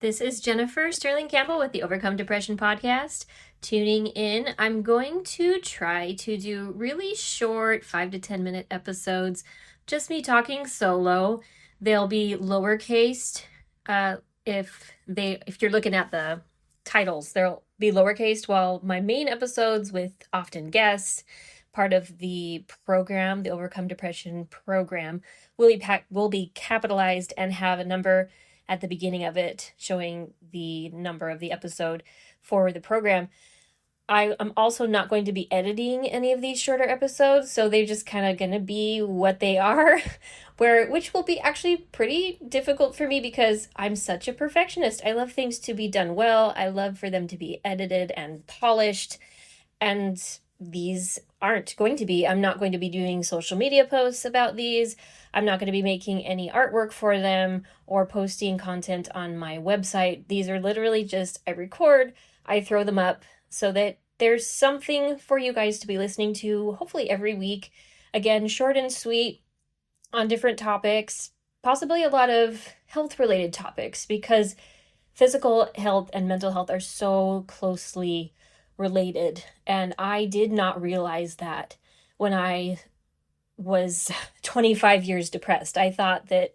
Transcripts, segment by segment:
This is Jennifer Stirling-Campbell with the Overcome Depression podcast. Tuning in, I'm going to try to do really short 5 to 10 minute episodes, just me talking solo. They'll be lowercase. If you're looking at the titles, they'll be lowercase, while my main episodes with often guests, part of the program, the Overcome Depression program, will be capitalized and have a number at the beginning of it showing the number of the episode for the program. I am also not going to be editing any of these shorter episodes, so they're just kind of going to be what they are, which will be actually pretty difficult for me because I'm such a perfectionist. I love things to be done well. I love for them to be edited and polished, and these aren't going to be. I'm not going to be doing social media posts about these. I'm not going to be making any artwork for them or posting content on my website. These are literally just, I record, I throw them up so that there's something for you guys to be listening to, hopefully every week. Again, short and sweet on different topics, possibly a lot of health-related topics, because physical health and mental health are so closely related. And I did not realize that when I was 25 years depressed. I thought that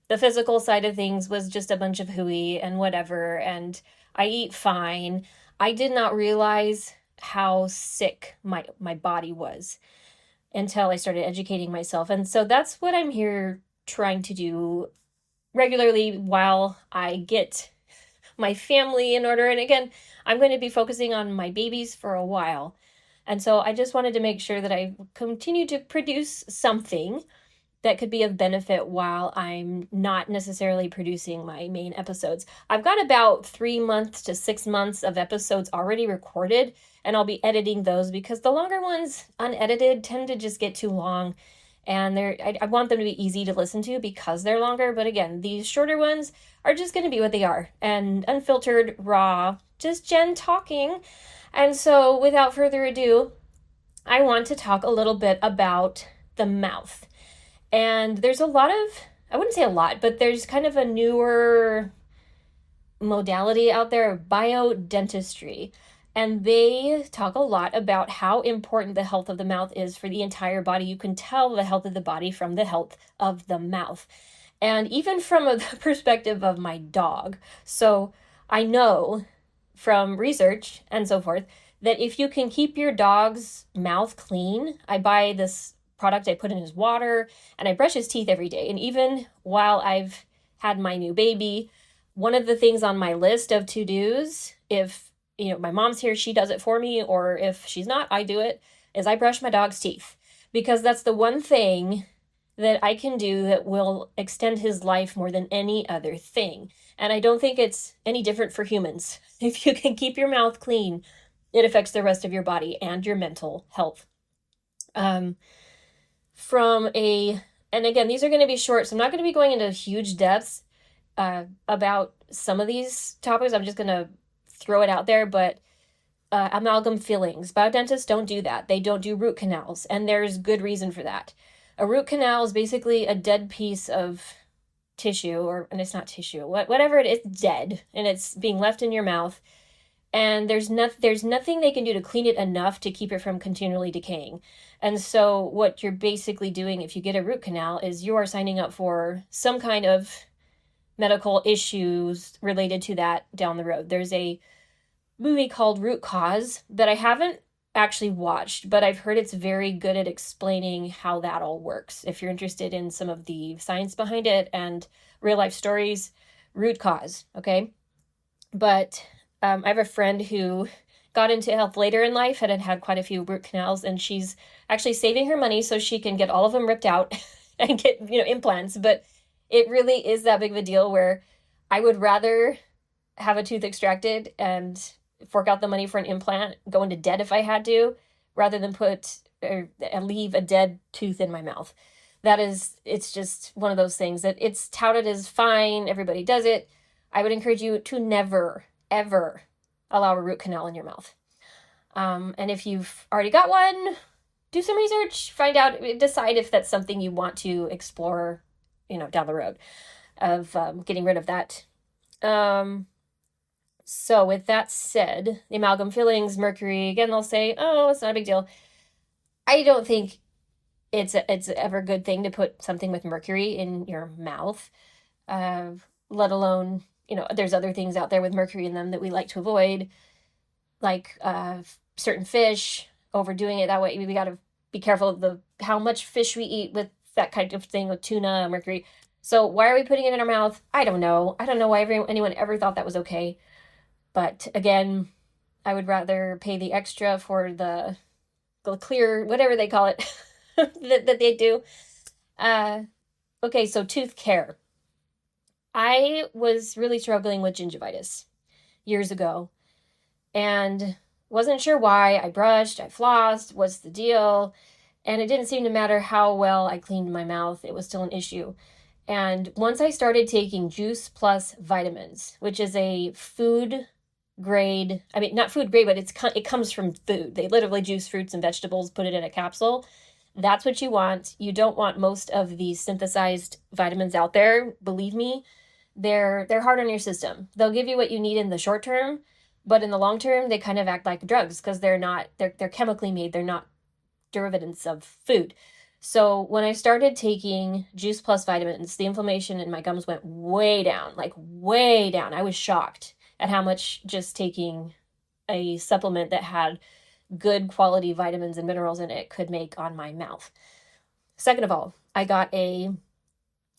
the physical side of things was just a bunch of hooey and whatever, and I eat fine. I did not realize how sick my body was until I started educating myself. And so that's what I'm here trying to do regularly while I get my family in order. And again, I'm going to be focusing on my babies for a while. And so I just wanted to make sure that I continue to produce something that could be of benefit while I'm not necessarily producing my main episodes. I've got about 3 months to 6 months of episodes already recorded, and I'll be editing those because the longer ones, unedited, tend to just get too long. And I want them to be easy to listen to because they're longer. But again, these shorter ones are just going to be what they are, and unfiltered, raw, just Jen talking. And so without further ado, I want to talk a little bit about the mouth. And there's a lot of, I wouldn't say a lot, but there's kind of a newer modality out there of bio-dentistry. And they talk a lot about how important the health of the mouth is for the entire body. You can tell the health of the body from the health of the mouth. And even from the perspective of my dog. So I know from research and so forth that if you can keep your dog's mouth clean, I buy this product, I put in his water, and I brush his teeth every day. And even while I've had my new baby, one of the things on my list of to-dos, if my mom's here, she does it for me, or if she's not, I do it, is I brush my dog's teeth. Because that's the one thing that I can do that will extend his life more than any other thing. And I don't think it's any different for humans. If you can keep your mouth clean, it affects the rest of your body and your mental health. And again, these are going to be short, so I'm not going to be going into huge depths about some of these topics. I'm just going to throw it out there, but amalgam fillings, biodentists don't do that. They don't do root canals, and there's good reason for that. A root canal is basically a dead piece of tissue, and it's not tissue, whatever it is, dead, and it's being left in your mouth. And there's nothing they can do to clean it enough to keep it from continually decaying. And so what you're basically doing if you get a root canal is you are signing up for some kind of medical issues related to that down the road. There's a movie called Root Cause that I haven't actually watched, but I've heard it's very good at explaining how that all works. If you're interested in some of the science behind it and real life stories, Root Cause, okay? But I have a friend who got into health later in life and had had quite a few root canals, and she's actually saving her money so she can get all of them ripped out and get, implants. But it really is that big of a deal where I would rather have a tooth extracted and fork out the money for an implant, go into debt if I had to, rather than leave a dead tooth in my mouth. It's just one of those things that it's touted as fine, everybody does it. I would encourage you to never, ever allow a root canal in your mouth. And if you've already got one, do some research, find out, decide if that's something you want to explore, down the road of getting rid of that Um, so with that said, the amalgam fillings, mercury, again, they'll say, oh, it's not a big deal. I don't think it's ever a good thing to put something with mercury in your mouth, uh, let alone, there's other things out there with mercury in them that we like to avoid, like certain fish, overdoing it that way. We got to be careful of how much fish we eat with that kind of thing, with tuna, mercury. So why are we putting it in our mouth? I don't know. I don't know why anyone ever thought that was okay. But again, I would rather pay the extra for the clear, whatever they call it, that they do. Okay, so tooth care. I was really struggling with gingivitis years ago and wasn't sure why. I brushed, I flossed, what's the deal? And it didn't seem to matter how well I cleaned my mouth, it was still an issue. And once I started taking Juice Plus vitamins, which is a food grade, I mean, not food grade, but it comes from food. They literally juice fruits and vegetables, put it in a capsule. That's what you want. You don't want most of these synthesized vitamins out there. Believe me, they're hard on your system. They'll give you what you need in the short term, but in the long term, they kind of act like drugs because they're chemically made. They're not derivatives of food. So when I started taking Juice Plus vitamins, the inflammation in my gums went way down, like way down. I was shocked at how much just taking a supplement that had good quality vitamins and minerals in it could make on my mouth. Second of all, I got a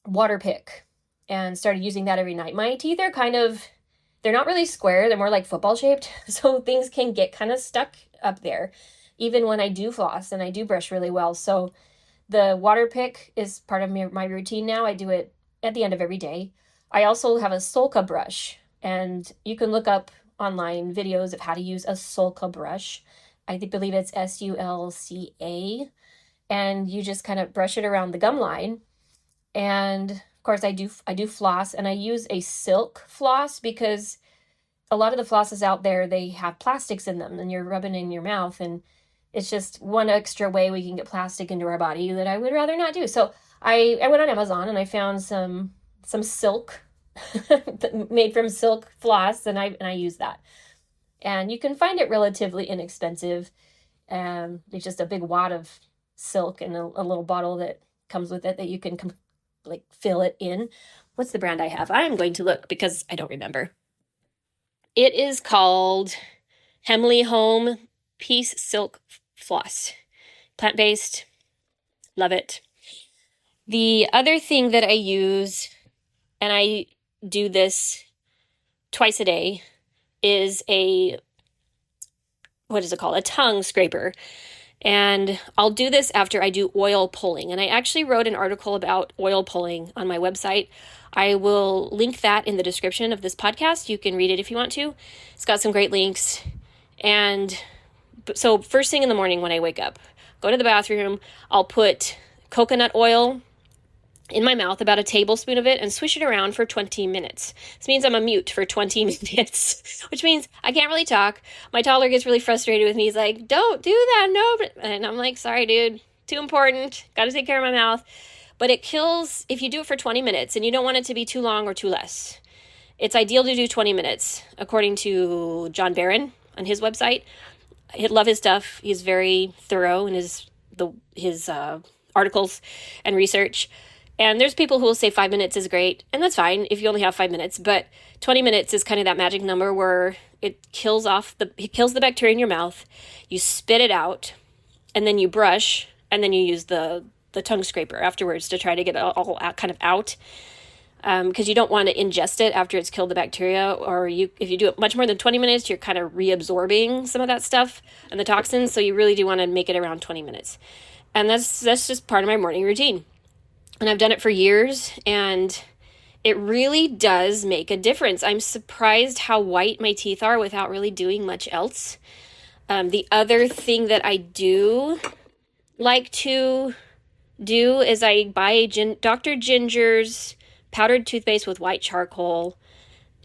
water pick and started using that every night. My teeth are they're not really square, they're more like football shaped, so things can get kind of stuck up there, even when I do floss and I do brush really well. So the water pick is part of my routine now. I do it at the end of every day. I also have a Sulca brush, and you can look up online videos of how to use a Sulca brush. I believe it's Sulca, and you just kind of brush it around the gum line. And of course, I do floss, and I use a silk floss because a lot of the flosses out there, they have plastics in them, and you're rubbing in your mouth, and it's just one extra way we can get plastic into our body that I would rather not do. So I went on Amazon and I found some silk made from silk floss, and I use that. And you can find it relatively inexpensive. It's just a big wad of silk and a little bottle that comes with it that you can fill it in. What's the brand I have? I'm going to look because I don't remember. It is called Hemley Home Peace Silk Floss. Plant-based. Love it. The other thing that I use, and I do this twice a day, is what is it called? A tongue scraper. And I'll do this after I do oil pulling. And I actually wrote an article about oil pulling on my website. I will link that in the description of this podcast. You can read it if you want to. It's got some great links. And so first thing in the morning when I wake up, go to the bathroom, I'll put coconut oil in my mouth, about a tablespoon of it, and swish it around for 20 minutes. This means I'm a mute for 20 minutes, which means I can't really talk. My toddler gets really frustrated with me. He's like, don't do that, no. And I'm like, sorry, dude, too important. Got to take care of my mouth. But it kills if you do it for 20 minutes, and you don't want it to be too long or too less. It's ideal to do 20 minutes, according to John Barron on his website. I love his stuff. He's very thorough in his articles and research. And there's people who will say 5 minutes is great, and that's fine if you only have 5 minutes, but 20 minutes is kind of that magic number where it kills the bacteria in your mouth, you spit it out, and then you brush, and then you use the tongue scraper afterwards to try to get it all out, kind of out, because you don't want to ingest it after it's killed the bacteria, or if you do it much more than 20 minutes, you're kind of reabsorbing some of that stuff and the toxins, so you really do want to make it around 20 minutes. And that's just part of my morning routine. And I've done it for years, and it really does make a difference. I'm surprised how white my teeth are without really doing much else. The other thing that I do like to do is I buy Dr. Ginger's powdered toothpaste with white charcoal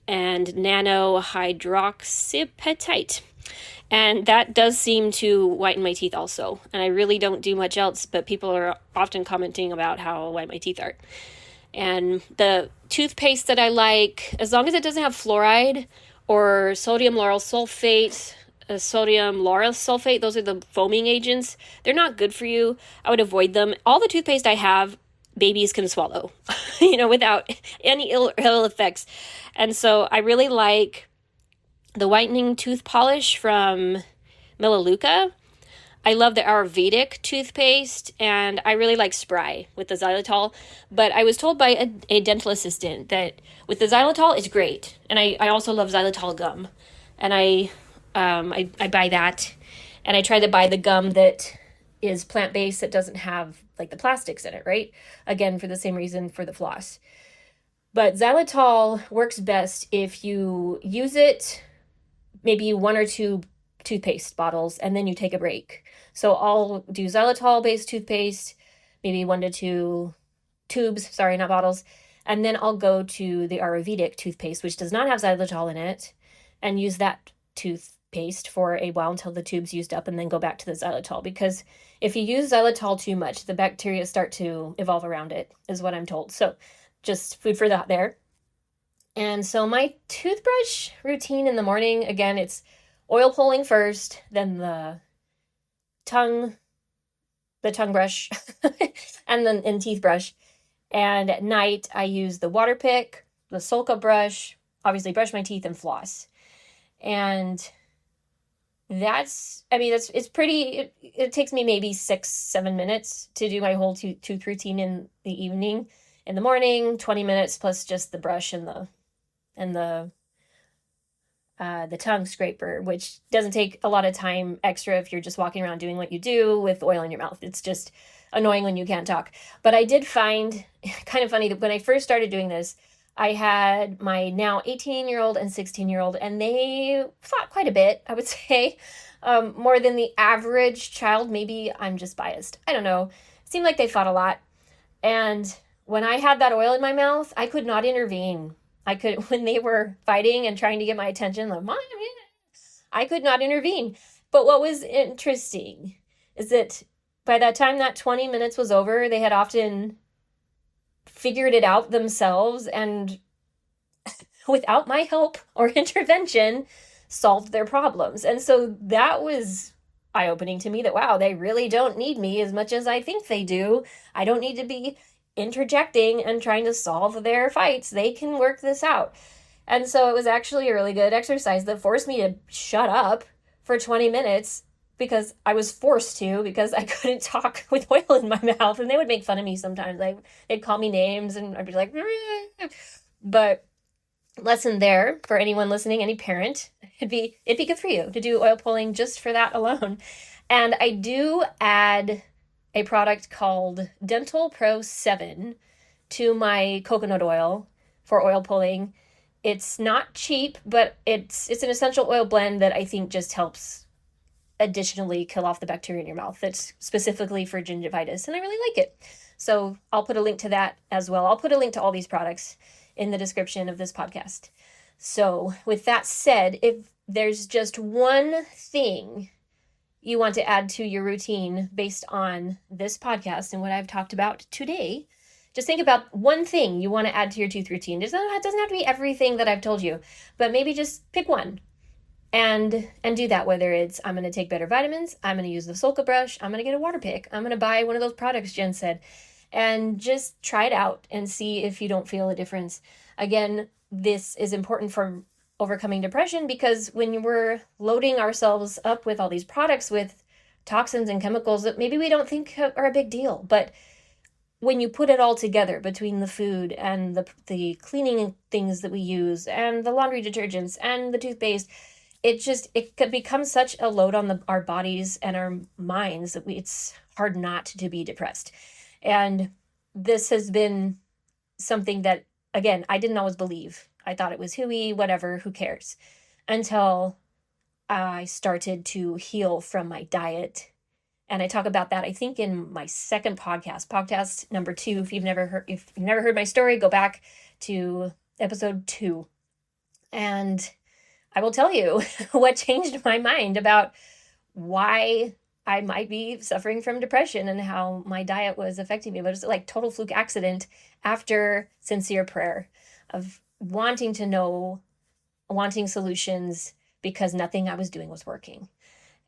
and nano hydroxyapatite. And that does seem to whiten my teeth also. And I really don't do much else, but people are often commenting about how white my teeth are. And the toothpaste that I like, as long as it doesn't have fluoride or sodium lauryl sulfate, sodium lauryl sulfate, those are the foaming agents. They're not good for you. I would avoid them. All the toothpaste I have, babies can swallow, without any ill effects. And so I really like the whitening tooth polish from Melaleuca. I love the Ayurvedic toothpaste, and I really like Spry with the xylitol. But I was told by a dental assistant that with the xylitol, it's great. And I also love xylitol gum. And I buy that. And I try to buy the gum that is plant-based that doesn't have like the plastics in it, right? Again, for the same reason for the floss. But xylitol works best if you use it maybe 1 or 2 toothpaste bottles and then you take a break. So I'll do xylitol-based toothpaste, maybe 1 to 2 tubes, sorry, not bottles. And then I'll go to the Ayurvedic toothpaste, which does not have xylitol in it, and use that toothpaste for a while until the tube's used up, and then go back to the xylitol. Because if you use xylitol too much, the bacteria start to evolve around it, is what I'm told. So just food for thought there. And so my toothbrush routine in the morning, again, it's oil pulling first, then the tongue brush, and then teeth brush. And at night, I use the water pick, the Sulca brush, obviously brush my teeth and floss. And it's pretty, it takes me maybe 6-7 minutes to do my whole tooth routine in the evening. In the morning, 20 minutes plus just the brush and the tongue scraper, which doesn't take a lot of time extra if you're just walking around doing what you do with oil in your mouth. It's just annoying when you can't talk. But I did find kind of funny that when I first started doing this, I had my now 18-year-old and 16-year-old, and they fought quite a bit, I would say, more than the average child. Maybe I'm just biased. I don't know. It seemed like they fought a lot. And when I had that oil in my mouth, I could not intervene. When they were fighting and trying to get my attention, like, Mom, I could not intervene. But what was interesting is that by that time that 20 minutes was over, they had often figured it out themselves and without my help or intervention, solved their problems. And so that was eye-opening to me that, wow, they really don't need me as much as I think they do. I don't need to be interjecting and trying to solve their fights. They can work this out. And so it was actually a really good exercise that forced me to shut up for 20 minutes because I was forced to, because I couldn't talk with oil in my mouth, and they would make fun of me sometimes. They'd call me names and I'd be like, but lesson there for anyone listening, any parent, it'd be good for you to do oil pulling just for that alone. And I do add a product called Dental Pro 7 to my coconut oil for oil pulling. It's not cheap, but it's an essential oil blend that I think just helps additionally kill off the bacteria in your mouth. That's specifically for gingivitis, and I really like it. So I'll put a link to that as well. I'll put a link to all these products in the description of this podcast. So with that said, if there's just one thing you want to add to your routine based on this podcast and what I've talked about today, just think about one thing you want to add to your tooth routine. It doesn't have to be everything that I've told you, but maybe just pick one and do that. Whether it's, I'm going to take better vitamins, I'm going to use the Sulca brush, I'm going to get a water pick, I'm going to buy one of those products Jen said, and just try it out and see if you don't feel a difference. Again, this is important for overcoming depression, because when we're loading ourselves up with all these products with toxins and chemicals that maybe we don't think are a big deal, but when you put it all together between the food and the cleaning things that we use and the laundry detergents and the toothpaste, it could become such a load on our bodies and our minds that it's hard not to be depressed. And this has been something that, again, I didn't always believe. I thought it was hooey, whatever, who cares? Until I started to heal from my diet. And I talk about that, I think, in my second podcast number 2. If you've never heard my story, go back to episode 2. And I will tell you what changed my mind about why I might be suffering from depression and how my diet was affecting me. But it was like total fluke accident after sincere prayer of wanting to know, wanting solutions because nothing I was doing was working.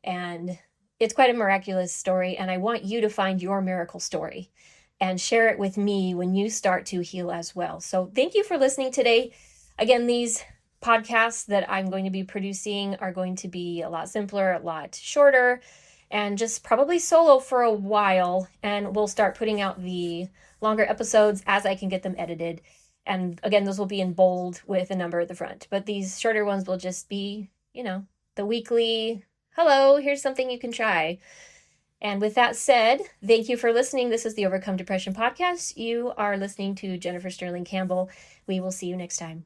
And it's quite a miraculous story. And I want you to find your miracle story and share it with me when you start to heal as well. So thank you for listening today. Again, these podcasts that I'm going to be producing are going to be a lot simpler, a lot shorter, and just probably solo for a while. And we'll start putting out the longer episodes as I can get them edited. And again, those will be in bold with a number at the front. But these shorter ones will just be, the weekly, hello, here's something you can try. And with that said, thank you for listening. This is the Overcome Depression podcast. You are listening to Jennifer Stirling-Campbell. We will see you next time.